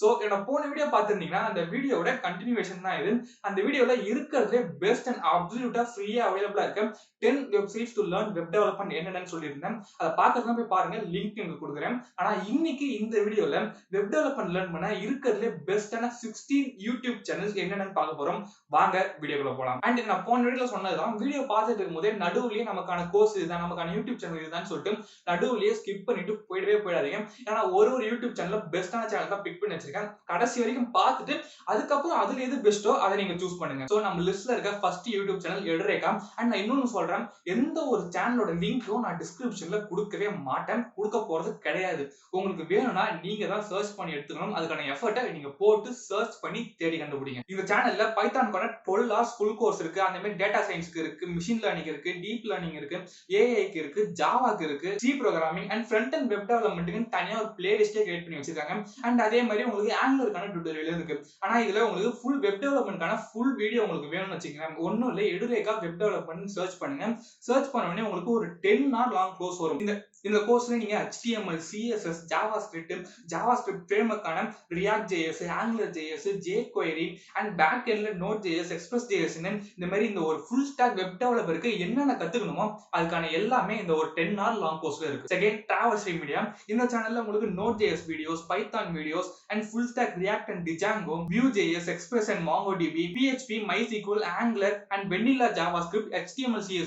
So என்னோட போன video பார்த்திருந்தீங்கன்னா அந்த வீடியோட கண்டினியூவேஷன் தான் இது. அந்த வீடியோல இருக்கிறதுலே பெஸ்ட் அண்ட் அப்சல்யூட்டா ஃப்ரீயா அவைலபிளா இருக்க 10 websites to learn web development என்னென்னு சொல்லியிருந்தேன். அதை பார்க்கறதுனா போய் பாருங்க, லிங்க் உங்களுக்கு கொடுக்குறேன். ஆனா இன்னைக்கு இந்த வீடியோல வெப் டெவலப்மென்ட் லேர்ன் பண்ண இருக்கிறதுலே பெஸ்டான 16 யூடியூப் சேனல்ஸ் என்னென்னு பார்க்க போறோம். வாங்க வீடியோக்குள்ள போலாம். அண்ட் நான் போன வீடியோல சொன்னதுதான், வீடியோ பார்த்துட்டு இருக்கும்போதே நடுவுலயே நமக்கான கோர்ஸ் இதுதான், நமக்கான யூடியூப் சேனல் இதுதான் சொல்லிட்டு நடுவுலயே ஸ்கிப் பண்ணிட்டு போயிடவே போயிடாதீங்க. ஏன்னா ஒரு யூடியூப் சேனல்ல பெஸ்டான சேனல் தான் பிக் பண்ணி வச்சிருக்கேன். கடைசி வரைக்கும் பார்த்துட்டு அதுக்கப்புறம் அதுல எது பெஸ்டோ அதை நீங்க சூஸ் பண்ணுங்க. சோ நம்ம லிஸ்ட்ல இருக்க ஃபர்ஸ்ட் யூடியூப் சேனல் எடுரேகா. அண்ட் நான் இன்னொன்னு சொல்றேன், எந்த ஒரு சேனலோட லிங்க்கும் நான் டிஸ்கிரிப்ஷன்ல கொடுக்கவே மாட்டேன், கொடுக்க போறது கிடையாது. உங்களுக்கு வேணும்னா நீங்க தான் சர்ச் பண்ணி எடுத்துக்கணும். அதுக்கான எஃபர்ட்டை நீங்க போட்டு சர்ச் பண்ணி தேடி கண்டுபிடிங்க. இந்த சேனல்ல பைத்தானுக்கான 12 hours ஃபுல் கோர்ஸ் இருக்கு. அந்த மாதிரி டேட்டா சயின்ஸ்க்கு இருக்கு, மிஷின் லேர்னிங் இருக்கு, டீப் லேர்னிங் இருக்கு, ஏஐக்கு இருக்கு, ஜாவாக்கு இருக்கு, C programming and front and web டெவலப்மென்ட்க்கு தனியா ஒரு பிளேலிஸ்டே கிரியேட் பண்ணி வச்சிருக்காங்க. அண்ட் அதே மாதிரி உங்களுக்கு ஆங்குலருக்கான டியூட்டோரியல் இருக்கு. ஆனா இதுல உங்களுக்கு ஃபுல் வெப் டெவலப்மென்ட்கான ஃபுல் வீடியோ உங்களுக்கு வேணும்னு வச்சுக்கோங்க, ஒண்ணும் இல்ல, எடுரேகா வெப் டெவலப்மென்ட் சர்ச் பண்ணுங்க. சர்ச் பண்ண உடனே உங்களுக்கு ஒரு 10 hour லாங் கோர்ஸ் வரும். இந்த கோர்ஸ்ல நீங்க HTML, CSS, JavaScript framework-ஆன React.js, AngularJS, jQuery and backend-ல Node.js, Express.js இந்த மாதிரி இந்த ஒரு full stack web developer-க்கு என்னென்ன கத்துக்கணுமோ அதுக்கான எல்லாமே இந்த ஒரு 10 hour லாங் கோர்ஸ்ல இருக்கு. Second, Traversy Media. இந்த சேனல்ல உங்களுக்கு Node.js videos, Python videos and full stack React and Django, Vue.js, Express and MongoDB, PHP, MySQL, Angular and vanilla JavaScript, HTML, CSS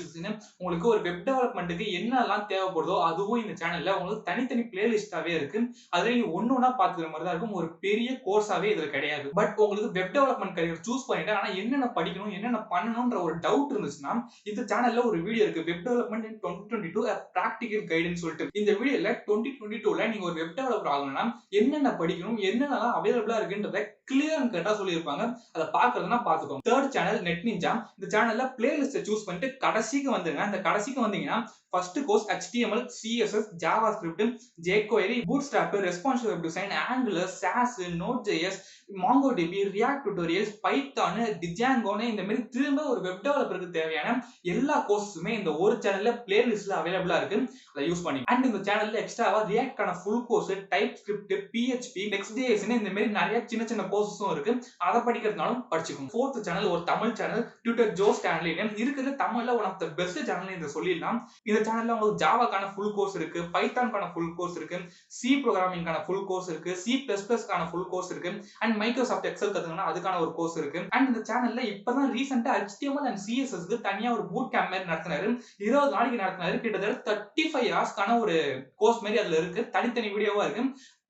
உங்களுக்கு ஒரு வெப் டெவலப்மென்ட்க்கு என்னெல்லாம் தேவைப்படுதோ அதுவும் இந்த சேனல்ல உங்களுக்கு தனித்தனி பிளேலிஸ்டாவே இருக்கு. அதுல நீங்க ஒண்ணா பாத்துக்கிற மாதிரி தான் இருக்கும். ஒரு பெரிய கோர்ஸாவே இதுல கிடையாது. பட் உங்களுக்கு வெப் டெவலப்மென்ட் கரியர் சூஸ் பண்ணிட்டு ஆனா என்னென்ன படிக்கணும், என்னென்ன பண்ணணும்ன்ற ஒரு டவுட் இருந்துச்சுன்னா இந்த சேனல்ல ஒரு வீடியோ இருக்கு, வெப் டெவலப்மென்ட் இன் 2022 பிராக்டிகல் கைடுன்னு சொல்லிட்டு. இந்த வீடியோல 2022ல நீங்க ஒரு வெப் டெவலப்பர் ஆகணும்னா என்னென்ன படிக்கணும், என்னென்னலாம் அவைலபிளா இருக்குன்றத கிளியர் அண்ட் கட்டா சொல்லியிருப்பாங்க. அதை பாக்குறதுனா பாத்துக்கோங்க. Third channel net ninja. இந்த சேனல்ல பிளேலிஸ்ட் சூஸ் பண்ணிட்டு கடைசிக்கு வந்துருங்க. அந்த கடைசிக்கு வந்தீங்கன்னா first course HTML, CSS, JavaScript, jQuery, Bootstrap, responsive web design, Angular, SAS, Node.js, MongoDB, React tutorials, Python, Django இந்த மாதிரி திரும்ப ஒரு வெப் டெவலப்பருக்கு தேவையான எல்லா கோர்ஸுமே இந்த ஒரு சேனல்ல பிளேலிஸ்ட்ல அவைலபிளா இருக்கு. அதை யூஸ் பண்ணி. அண்ட் இந்த சேனல்ல எக்ஸ்ட்ராவா React-க்கான full course, TypeScript, PHP, Next.js இந்த மாதிரி நிறைய சின்ன சின்ன கோர்ஸஸும் இருக்கு. அதை படிக்கிறதுனாலும் படிச்சுக்கோங்க. ஃபோர்த் சேனல் ஒரு தமிழ் சேனல், டியூட்டர் ஜோ ஸ்டான்லின்னு இருக்கிறது தமிழ்ல one of the best channel இந்த சொல்லிடலாம். இந்த சேனல்ல உங்களுக்கு ஜாவாக்கான ஃபுல் கோர்ஸ் இருக்கு, பைத்தான்கான ஃபுல் கோர்ஸ் இருக்கு, சி ப்ரோகிராமிங்கான ஃபுல் கோர்ஸ் இருக்கு, C++க்கான ஃபுல் கோர்ஸ் இருக்கு, அண்ட் மைக்ரோசாஃப்ட் எக்ஸல் கத்துக்கணும்னா அதுக்கான ஒரு கோர்ஸ் இருக்கு. அண்ட் இந்த சேனல்ல இப்பதான் ரீசெண்டா HTML அண்ட் CSS-க்கு தனியா ஒரு பூட் கேம்ப் மாதிரி நடத்தினாரு. 20 நாளைக்கு நடத்தினாரு. கிட்டத்தட்ட 35 ஹவர்ஸ்க்கான ஒரு கோர்ஸ் மாதிரி அதுல இருக்கு. தனித்தனி வீடியோவா இருக்கு.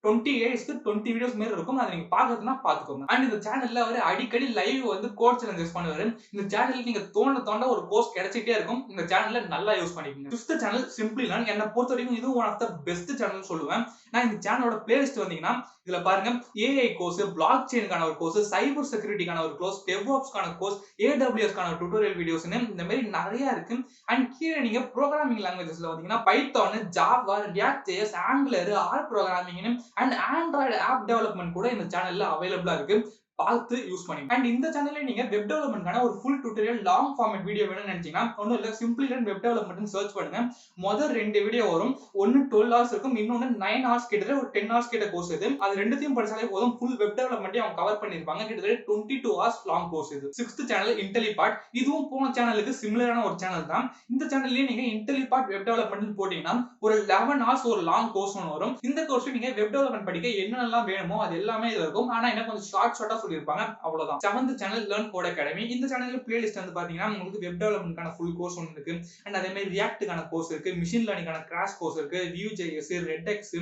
20 daysக்கு 20 வீடியோஸ் மாதிரி இருக்கும். அதை நீங்க பாக்குறதுனா பாத்துக்கோங்க. அண்ட் இந்த சேனல்ல அவர் அடிக்கடி லைவ் வந்து கோட் சேலஞ்சஸ் பண்ணுவாரு. இந்த சேனல்ல நீங்க தோண்ட ஒரு கோர்ஸ் கிடைச்சிட்டே இருக்கும். இந்த சேனல்ல நல்லா யூஸ் பண்ணிக்கோங்க. Fifth channel simply learn. என்ன பொறுத்த வரைக்கும் இது one of the best channel சொல்லுவேன். நான் இந்த சேனலோட பிளேலிஸ்ட் வந்தீங்கன்னா இதுல பாருங்க, AI கோர்ஸ், பிளாக் செயினுக்கான ஒரு கோர்ஸ், சைபர் செக்யூரிட்டிக்கான ஒரு கோர்ஸ், டெவ்ஆப்ஸ்க்கான கோர்ஸ், AWS-க்கான டியூட்டோரியல் வீடியோஸ்னு இந்த மாதிரி நிறைய இருக்கு. அண்ட் கீழே நீங்க ப்ரோகிராமிங் லாங்குவேஜஸ்ல வந்தீங்கன்னா Python, Java, React.js, Angular, R programming and Android app development கூட இந்த சேனல்ல அவைலபிளா இருக்கு. பார்த்து யூஸ் பண்ணி. அண்ட் இந்த சேனல்ல நீங்க வெப் டெவலப்மென்ட்கான ஒரு full tutorial long format video வேணும்னு நினைச்சீங்கன்னா ஒண்ணும் இல்ல, simply learn web development search பண்ணுங்க. முதல் 2 வீடியோ வரும். ஒன்னு 12 hours இருக்கும், இன்னொன்னு 9 hours கிட்ட ஒரு 10 hours கிட்ட கோர்ஸ் இது. அது ரெண்டுத்தையும் படிச்சாலே போதும், ஃபுல் வெப் டெவலப்மென்ட்டை அவங்க கவர் பண்ணிருப்பாங்க. கிட்டத்தட்ட 22 hours லாங் கோர்ஸ் இது. 6th channel இன்டெலிபாட். இதுவும் போன சேனலுக்கு சிமிலரான ஒரு சேனல் தான். இந்த சேனல்லயே நீங்க இன்டெலிபாட் வெப் டெவலப்மென்ட் போட்டீங்கன்னா ஒரு 11 hours ஒரு லாங் கோர்ஸ் ஒன்று வரும். இந்த கோர்ஸ் நீங்க வெப் டெவலப்மென்ட் படிக்க என்னென்னலாம் வேணுமோ அது எல்லாமே இதுல இருக்கும். ஆனா என்ன கொஞ்சம் ஷார்ட்டா சொல்லிருப்பாங்க, அவ்வளவுதான். 7th channel learn code academy. இந்த சேனல்ல பிளேலிஸ்ட் வந்து பாத்தீங்கன்னா உங்களுக்கு வெப் டெவலப்மென்ட்கான ஃபுல் கோர்ஸ் ஒன்று இருக்கு. அண்ட் அதே மாதிரி ரியாக்ட்கான கோர்ஸ் இருக்கு, மிஷின் லேர்னிங்கான கிராஷ் கோர்ஸ் இருக்கு, Vue.js, Redux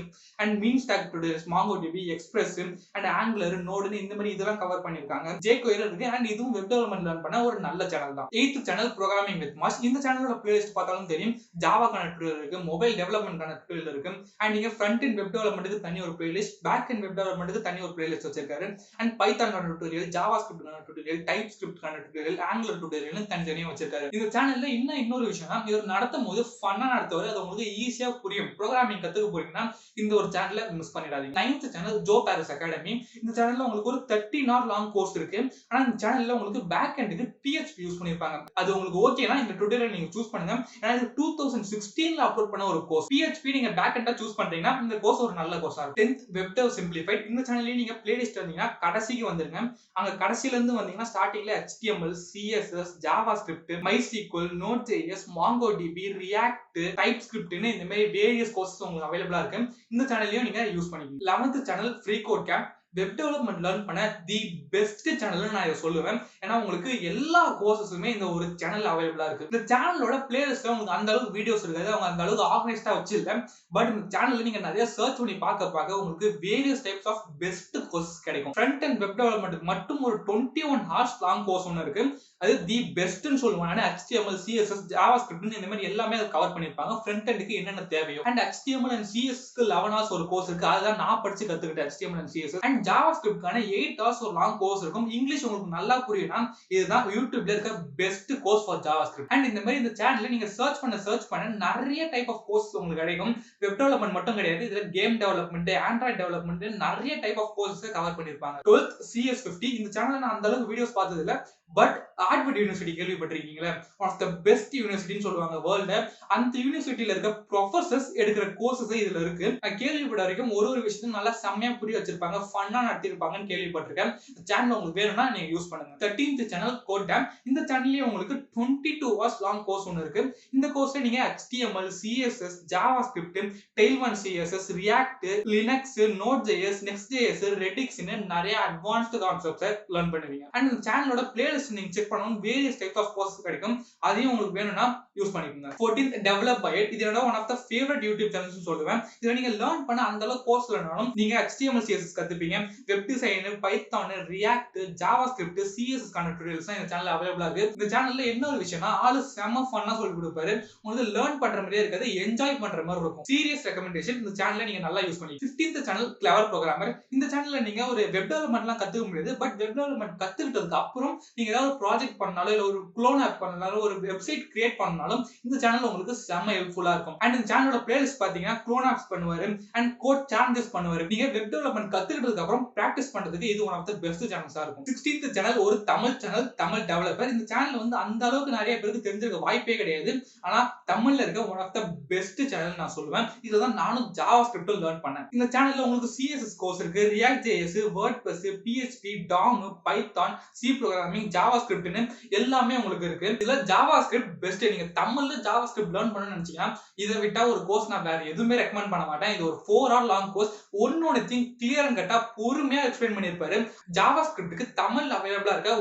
and mean stack tutorials, MongoDB, Express and Angular, Node இந்த மாதிரி இதெல்லாம் கவர் பண்ணிருக்காங்க. jQuery இருக்கு. அண்ட் இதுவும் வெப் டெவலப்மென்ட் லேர்ன் பண்ண ஒரு நல்ல சேனல் தான். 8th channel programming with mass. இந்த சேனலோட பிளேலிஸ்ட் பார்த்தாலும் தெரியும். ஜாவாக்கான டுடோரியல் இருக்கு, மொபைல் டெவலப்மென்ட்கான டுடோரியல் இருக்கு. அண்ட் நீங்க ஃப்ரண்ட் எண்ட் வெப் டெவலப்மென்ட்க்கு தனி ஒரு பிளேலிஸ்ட், பேக் எண்ட் வெப் டெவலப்மென்ட்க்கு தனி ஒரு பிளேலிஸ்ட் வச்சிருக்காரு. And Python tutorial, JavaScript tutorial, TypeScript tutorial, Angular tutorial தனித்தனியா வச்சிருக்காரு. இந்த சேனல்ல இன்னொரு விஷயம்னா இவர் நடத்தும் போது ஃபன்னா நடத்துவாரு. அது உங்களுக்கு ஈஸியா புரியும். ப்ரோகிராமிங் கத்துக்க போறீங்கன்னா இந்த ஒரு சேனலை மிஸ் பண்ணிடாதீங்க. 9th channel Joe Paris academy. இந்த சேனல்ல உங்களுக்கு ஒரு 13 hour லாங் கோர்ஸ் இருக்கு. ஆனா இந்த சேனல்ல உங்களுக்கு பேக் எண்டுக்கு PHP யூஸ் பண்ணிருப்பாங்க. அது உங்களுக்கு ஓகேனா இந்த டுட்டோரியல் நீங்க சூஸ் பண்ணுங்க. ஏன்னா இது 2016ல அப்லோட் பண்ண ஒரு கோர்ஸ். PHP நீங்க பேக் எண்டா சூஸ் பண்றீங்கன்னா இந்த கோர்ஸ் ஒரு நல்ல கோர்ஸா இருக்கும். 10th web டெவ் simplified. இந்த சேனல்ல நீங்க பிளேலிஸ்ட் வந்தீங்கன்னா கடைசிக்கு வந்துருங்க. அங்க கடைசில இருந்து வந்தீங்கன்னா ஸ்டார்டிங்ல HTML, CSS, JavaScript, MySQL, Node.js, MongoDB, React, TypeScript ன்னு இந்த மாதிரி வேரியஸ் கோர்சஸ் உங்களுக்கு அவைலபிளா இருக்கு. இந்த சேனலையும் நீங்க யூஸ் பண்ணிக்கலாம். 11th channel free code camp. Web development learn பண்ண தி பெஸ்ட் சேனல் நான் இதை சொல்லுவேன். ஏன்னா உங்களுக்கு எல்லா கோர்சஸுமே இந்த ஒரு சேனல் அவைலபிளா இருக்கு. இந்த சேனலோட பிளேலிஸ்ட்ல உங்களுக்கு அந்த அளவுக்கு வீடியோஸ் இருக்காது. அவங்க அந்த அளவுக்கு ஆர்கனைஸ்டா வச்சிருக்க. பட் இந்த சேனல்ல நீங்க நிறைய சர்ச் பண்ணி பார்க்க உங்களுக்கு various types of best courses கிடைக்கும். ஃப்ரண்ட் அண்ட் வெப் டெவலப்மெண்ட் மட்டும் ஒரு 21 hours லாங் கோர்ஸ் ஒன்று இருக்கு. அது தி பெஸ்ட்னு சொல்லுவாங்க. HTML, CSS, JavaScript இந்த மாதிரி எல்லாமே அதை கவர் பண்ணிருப்பாங்க. ஃப்ரண்ட் எண்டுக்கு என்னென்ன தேவையோ. அண்ட் HTML and CSS க்கு 11 hours ஒரு கோர்ஸ் இருக்கு. அதுதான் நான் படிச்சு கத்துக்கிட்டேன். HTML and CSS அண்ட் JavaScript-க்கான 8 hours ஒரு லாங் கோர்ஸ் இருக்கும். இங்கிலீஷ் உங்களுக்கு நல்லா புரியும்னா இதுதான் YouTubeல இருக்க best course for JavaScript. And இந்த மாதிரி இந்த சேனல்ல நீங்க சர்ச் பண்ண நிறைய டைப் ஆஃப் கோர்ஸ் உங்களுக்கு கிடைக்கும். வெப் டெவலப்மெண்ட் மட்டும் கிடையாது. இதுல கேம் டெவலப்மெண்ட், ஆண்ட்ராய்ட் டெவலப்மெண்ட் நிறைய டைப் ஆஃப் கோர்சஸ் கவர் பண்ணிருப்பாங்க. 12th CS50. இந்த சேனல்ல நான் அந்த அளவுக்கு வீடியோஸ் பார்த்தது இல்ல. பட் ஹார்வர்ட் யூனிவர்சிட்டி கேள்விப்பட்டிருக்கீங்களா? ஒன் ஆஃப் த பெஸ்ட் யூனிவர்சிட்டின்னு சொல்லுவாங்க வேர்ல்ட்ல. அந்த யூனிவர்சிட்டியில இருக்க ப்ரொஃபசர்ஸ் எடுக்கிற கோர்சஸ் இதுல இருக்கு. நான் கேள்விப்பட்ட வரைக்கும் ஒரு விஷயத்தையும் நல்லா செம்மையா புரிய வச்சிருப்பாங்க. ஃபன்னா நடத்திருப்பாங்கன்னு கேள்விப்பட்டிருக்கேன். சேனல் உங்களுக்கு வேணும்னா நீங்க யூஸ் பண்ணுங்க. 13th channel code dam. இந்த சேனல்ல உங்களுக்கு 22 hours லாங் கோர்ஸ் ஒன்று இருக்கு. இந்த கோர்ஸ்ல நீங்க HTML, CSS, JavaScript, Tailwind CSS, React, Linux, Node.js, Next.js, Redux ன்னு நிறைய அட்வான்ஸ்ட் கான்செப்ட்ஸை லேர்ன் பண்ணுவீங்க. அண்ட் இந்த சேனலோட பிளேலிஸ்ட் நீங்க செக் பண்ணனும். வேரியஸ் டைப்ஸ் ஆஃப் கோர்சஸ் கிடைக்கும். அதையும் உங்களுக்கு வேணும்னா யூஸ் பண்ணிக்கோங்க. 14th develop by it. இது என்னோட one of the favourite YouTube channels சொல்லுவேன். இதுல நீங்க லேர்ன் பண்ண அந்த அளவுக்கு கோர்ஸ் இல்லைனாலும் நீங்க HTML, CSS கத்துப்பீங்க. Web design, Python, React, JavaScript, CSS கான டுட்டோரியல்ஸ் இந்த சேனல்ல அவைலபிளா இருக்கு. இந்த சேனல்ல என்ன ஒரு விஷயம்னா ஆளு செம ஃபன்னா சொல்லி கொடுப்பாரு. உங்களுக்கு லேர்ன் பண்ற மாதிரியே இருக்காது, என்ஜாய் பண்ற மாதிரி இருக்கும். Serious recommendation. இந்த சேனல்ல நீங்க நல்லா யூஸ் பண்ணி. 15th channel clever programmer. இந்த சேனல்ல நீங்க ஒரு வெப் டெவலப்மெண்ட்லாம் கத்துக்க முடியாது. பட் வெப் டெவலப்மெண்ட் கத்துக்கிட்டதுக்கு அப்புறம் நீங்க ஏதாவது ப்ராஜெக்ட் பண்ணாலும் இல்ல ஒரு க்ளோன் ஆப் பண்ணாலும் ஒரு வெப்சைட் கிரியேட் பண்ணாலும் இந்த சேனல் உங்களுக்கு செம்ம ஹெல்ப்ஃபுல்லா இருக்கும். அண்ட் இந்த சேனலோட பிளேலிஸ்ட் பாத்தீங்கன்னா க்ளோன் ஆப்ஸ் பண்ணுவாரு அண்ட் கோட் சேலஞ்சஸ் பண்ணுவாரு. நீங்க வெப் டெவலப்மெண்ட் கத்துக்கிட்டதுக்கு அப்புறம் பிராக்டிஸ் பண்றதுக்கு இது ஒன் ஆஃப் த பெஸ்ட் சேனல்ஸா இருக்கும். 16th சேனல் ஒரு தமிழ் சேனல், தமிழ் டெவலப்பர். இந்த சேனல் வந்து அந்த அளவுக்கு நிறைய பேருக்கு தெரிஞ்சிருக்க வாய்ப்பே கிடையாது. ஆனா தமிழ்ல இருக்க one of the best channel நான் சொல்லுவேன். இதுதான் நானும் JavaScript லேர்ன் பண்ணேன். இந்த சேனல்ல உங்களுக்கு CSS கோர்ஸ் இருக்கு, React.js, WordPress, PHP, DOM, Python, C programming, JavaScript எல்லாமே உங்களுக்கு இருக்கு. இதுல JavaScript பெஸ்ட். நீங்க தமிழ்ல JavaScript லேர்ன் பண்ணனும்னு நினைச்சீங்கன்னா இதை விட்டா ஒரு கோர்ஸ் நான் வேற எதுவுமே ரெக்கமெண்ட் பண்ண மாட்டேன். இது ஒரு 4 hour லாங் கோர்ஸ். ஒன்னொன்னு திங் கிளியர் அண்ட் கட்டா பொறுமையா எக்ஸ்பிளைன் பண்ணிருப்பாரு. JavaScriptக்கு தமிழ் அவைலபிளா இருக்க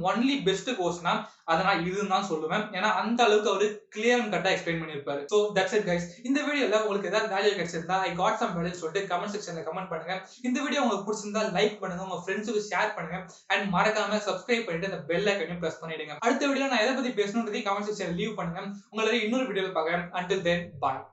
ஒன்லி பெஸ்ட் கோர்ஸ்னா அதை நான் இதுன்னு தான் சொல்லுவேன். ஏன்னா அந்த அளவுக்கு அவரு கிளியர் அண்ட் கட்டா எக்ஸ்பிளைன் பண்ணிருப்பாரு. So that's it guys. இந்த வீடியோல உங்களுக்கு ஏதாவது வேல்யூ கிடைச்சிருந்தா ஐ காட் சம் வேல்யூ சொல்லிட்டு கமெண்ட் செக்ஷன்ல கமெண்ட் பண்ணுங்க. இந்த வீடியோ உங்களுக்கு பிடிச்சிருந்தா லைக் பண்ணுங்க, உங்க ஃப்ரெண்ட்ஸுக்கு ஷேர் பண்ணுங்க அண்ட் மறக்காம சப்ஸ்கிரைப் பண்ணிட்டு அந்த பெல் ஐகானையும் பிரஸ் பண்ணிடுங்க. அடுத்த வீடியோல நான் எதை பத்தி பேசணும்ன்றதையும் கமெண்ட் செக்ஷன்ல லீவ் பண்ணுங்க. உங்களை இன்னொரு வீடியோல பார்க்கறேன். until then bye.